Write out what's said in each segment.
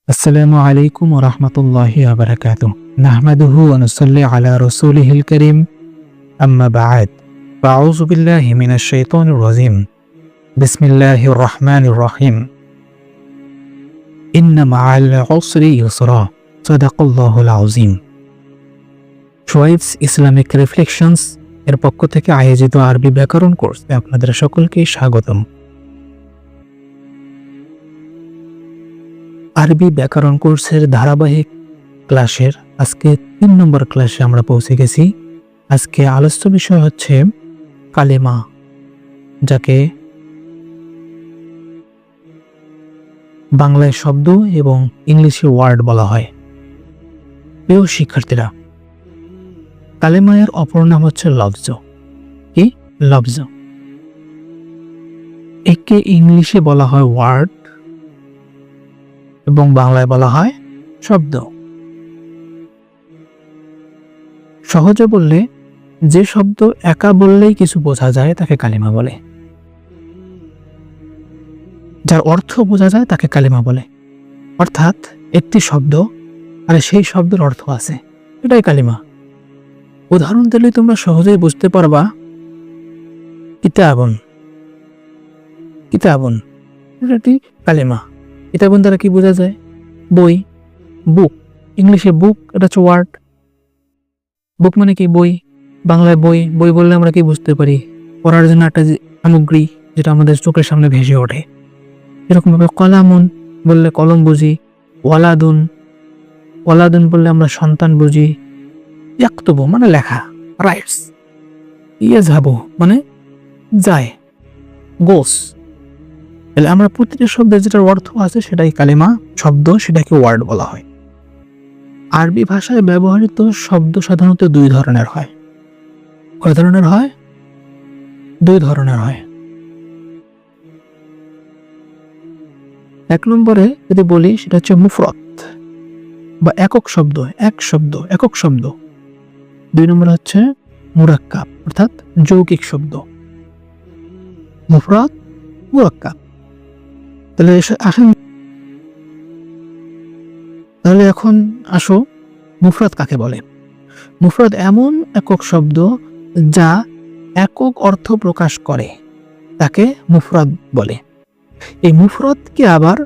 আসসালামু আলাইকুম ওয়া রাহমাতুল্লাহি ওয়া বারাকাতুহু। নাহমাদুহু ওয়া নুসাল্লি আলা রাসূলিহিল কারীম। আম্মা বা'দ। আউযু বিল্লাহি মিনাশ শাইতানির রাজীম। বিসমিল্লাহির রহমানির রহিম। ইন্না মা'আল উসরি ইউসরা। সাদাকাল্লাহুল আযীম। শোয়েবস ইসলামিক রিফ্লেকশনস এর পক্ষ থেকে আয়োজিত আরবি ব্যাকরণ কোর্সে আপনাদের সকলকে স্বাগতম। আরবি ব্যাকরণ কোর্সের ধারাবাহিক ক্লাসের আজকে ৩ নম্বর ক্লাসে আমরা পৌঁছে গেছি। আজকে আলোচ্য বিষয় হচ্ছে কালেমা, যাকে বাংলায় শব্দ এবং ইংলিশে ওয়ার্ড বলা হয়। প্রিয় শিক্ষার্থীরা, কালেমা এর অপর নাম হচ্ছে লফজ। কি? লফজ। একে ইংলিশে বলা হয় ওয়ার্ড এবং বাংলায় বলা হয় শব্দ। সহজে বললে, যে শব্দ একা বললেই কিছু বোঝা যায় তাকে কালেমা বলে, যার অর্থ বোঝা যায় তাকে কালেমা বলে। অর্থাৎ একটি শব্দ আর সেই শব্দের অর্থ আছে, এটাই কালেমা। উদাহরণ দিলেই তোমরা সহজেই বুঝতে পারবা। কিতাবুন, কিতাবুন এটি কালেমা। কিতাবুন দ্বারা কি বোঝা যায়? বই। বুক, ইংলিশে বুক, এটা হচ্ছে ওয়ার্ড। বুক মানে কি? বই। বাংলায় বই। বই বললে আমরা কি বুঝতে পারি? পড়ার জন্য একটা সামগ্রী, যেটা আমাদের চোখের সামনে ভেসে ওঠে। এরকম ভাবে কলামুন বললে কলম বুঝি। ওয়ালাদুন, ওয়ালাদুন বললে আমরা সন্তান বুঝি। ইয়াকতুবু মানে লেখা, রাইটস। ইয়াযহাবু মানে যায়, গোস। তাহলে আমরা প্রতিটি শব্দের যেটার অর্থ আছে সেটাই কালেমা, শব্দ, সেটাকে ওয়ার্ড বলা হয়। আরবি ভাষায় ব্যবহৃত শব্দ সাধারণত দুই ধরনের হয়। কয় ধরনের হয়? দুই ধরনের হয়। এক নম্বরে যদি বলি, সেটা হচ্ছে মুফরদ বা একক শব্দ, এক শব্দ, একক শব্দ। দুই নম্বরে হচ্ছে মুরাক্কাব অর্থাৎ যৌগিক শব্দ। মুফরদ, মুরাক্কাব। তাহলে এখন আসো, মুফরদ কাকে বলে? মুফরদ এমন একক শব্দ যা একক অর্থ প্রকাশ করে, তাকে মুফরদ বলে। এই মুফরদকে আবার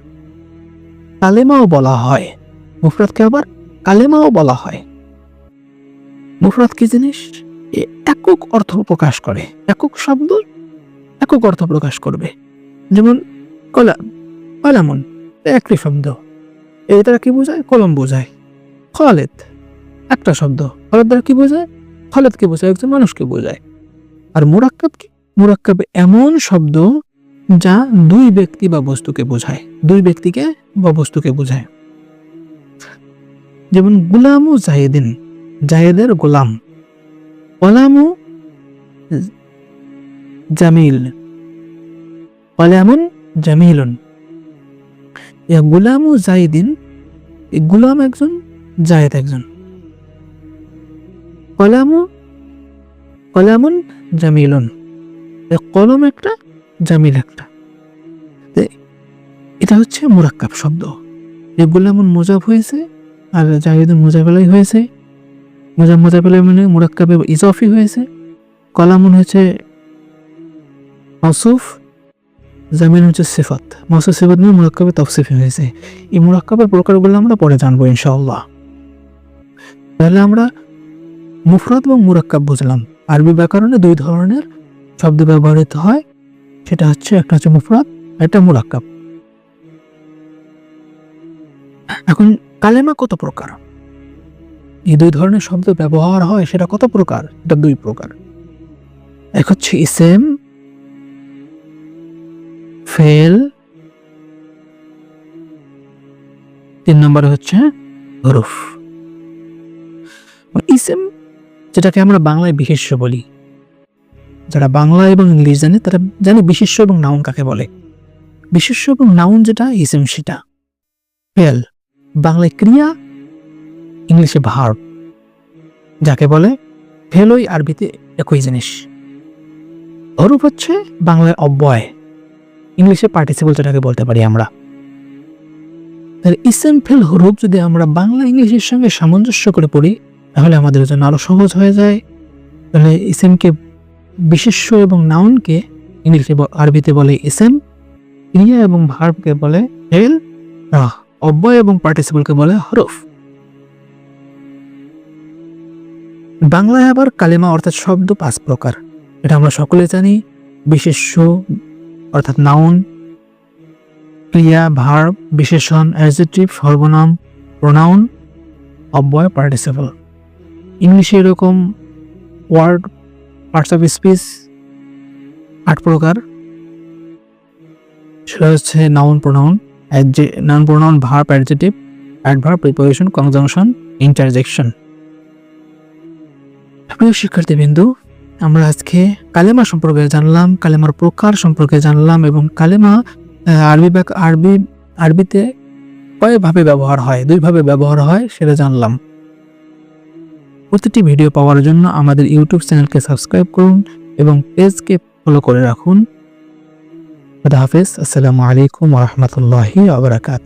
কালেমাও বলা হয়। মুফরদকে আবার কালেমাও বলা হয়। মুফরদ কি জিনিস? একক অর্থ প্রকাশ করে। একক শব্দ একক অর্থ প্রকাশ করবে। যেমন কলাম, কলামুন একটি শব্দ, এর দ্বারা কি বোঝায়? কলম বোঝায়। খালেদ একটা শব্দ, খালেদ দ্বারা কি বোঝায়? খালেদকে বোঝায়, একজন মানুষকে বোঝায়। আর মুরাক্কাব কি? মুরাক্কাব এমন শব্দ যা দুই ব্যক্তি বা বস্তুকে বোঝায়, দুই ব্যক্তিকে বা বস্তুকে বোঝায়। যেমন গুলামু জাহিদিন, জাহিদের গোলাম। কলামু জামিল, কলামুন জামিলুন। গুলামু জাহিদিন, গুলাম একজন, জায়েদ একজন। কলামু, কলামুন জামিলুন, কলম একটা, জামিল একটা। এটা হচ্ছে মুরাক্কাব শব্দ। গুলামুন মুজাফ হয়েছে আর জাহিদুন মুজাফেলাই হয়েছে। মুজাফেলাই মানে মুরাক্কাবে ইজাফি হয়েছে। কলামুন হচ্ছে মাউসুফ, জামিল হচ্ছে সিফাত। মাউসুফ সিফাত মানে মুরাক্কাবে তাওসিফি হয়েছে। এই মুরাক্কাবের প্রকারগুলো আমরা পরে জানবো ইনশাআল্লাহ। তাহলে আমরা মুফরদ এবং মুরাক্কাব বুঝলাম। আরবি ব্যাকরণে দুই ধরনের শব্দ ব্যবহৃত হয়, সেটা হচ্ছে একটা হচ্ছে মুফরদ, একটা মুরাক্কাব। এখন কালেমা কত প্রকার? এই দুই ধরনের শব্দ ব্যবহার হয়, সেটা কত প্রকার? এটা দুই প্রকার। এক হচ্ছে ইসেম, ফেল। 3 নম্বরে হচ্ছে হরফ। ইসেম, যেটাকে আমরা বাংলায় বিশেষ্য বলি। যারা বাংলা এবং ইংলিশ জানে তারা জানে বিশেষ্য এবং নাউন কাকে বলে। বিশেষ্য এবং নাউন যেটা, ইসেম সেটা। ফেল বাংলায় ক্রিয়া, ইংলিশে ভার্ব, যাকে বলে ফেলই আরবিতে একই জিনিস। হরফ হচ্ছে বাংলায় অব্যয়, ইংলিশে পার্টিসিপল যেটাকে বলতে পারি আমরা। তাহলে ইসেম ফেল হরফ যদি আমরা বাংলা ইংলিশের সঙ্গে সামঞ্জস্য করে পড়ি তাহলে আমাদের জন্য আরো সহজ হয়ে যায়। তাহলে ইসেমকে বিশেষ্য এবং নাউনকে ইংলিশে আরবিতে বলে ইসেম, ক্রিয়া এবং ভার্বকে বলে ফেল, অব্যয় এবং পার্টিসিপলকে বলে হরফ। বাংলায় আবার কালেমা অর্থাৎ শব্দ 5 প্রকার, এটা আমরা সকলে জানি। বিশেষ্য অর্থাৎ নাউন, ক্রিয়া, ভার্ব, বিশেষণ, অ্যাডজেক্টিভ, সর্বনাম, প্রোনাউন, অব্যয়, পার্টিসিপল। ইংলিশে এরকম ওয়ার্ড, পার্টস অফ স্পিচ 8 প্রকার। সেটা হচ্ছে noun, pronoun, noun, pronoun, verb, adjective, adverb, preposition, conjunction, interjection. প্রিয় শিক্ষার্থীবৃন্দু, আমরা আজকে কালেমা সম্পর্কে জানলাম, কালেমার প্রকার সম্পর্কে জানলাম এবং কালেমা আরবিতে কয়ভাবে ব্যবহার হয়, 2 ভাবে ব্যবহার হয় সেটা জানলাম। প্রতিটি ভিডিও পাওয়ার জন্য আমাদের ইউটিউব চ্যানেলকে সাবস্ক্রাইব করুন এবং পেজকে ফলো করে রাখুন। খুদা হাফেজ। আসসালামু আলাইকুম ওয়া রাহমাতুল্লাহি ওয়া বারাকাতুহু।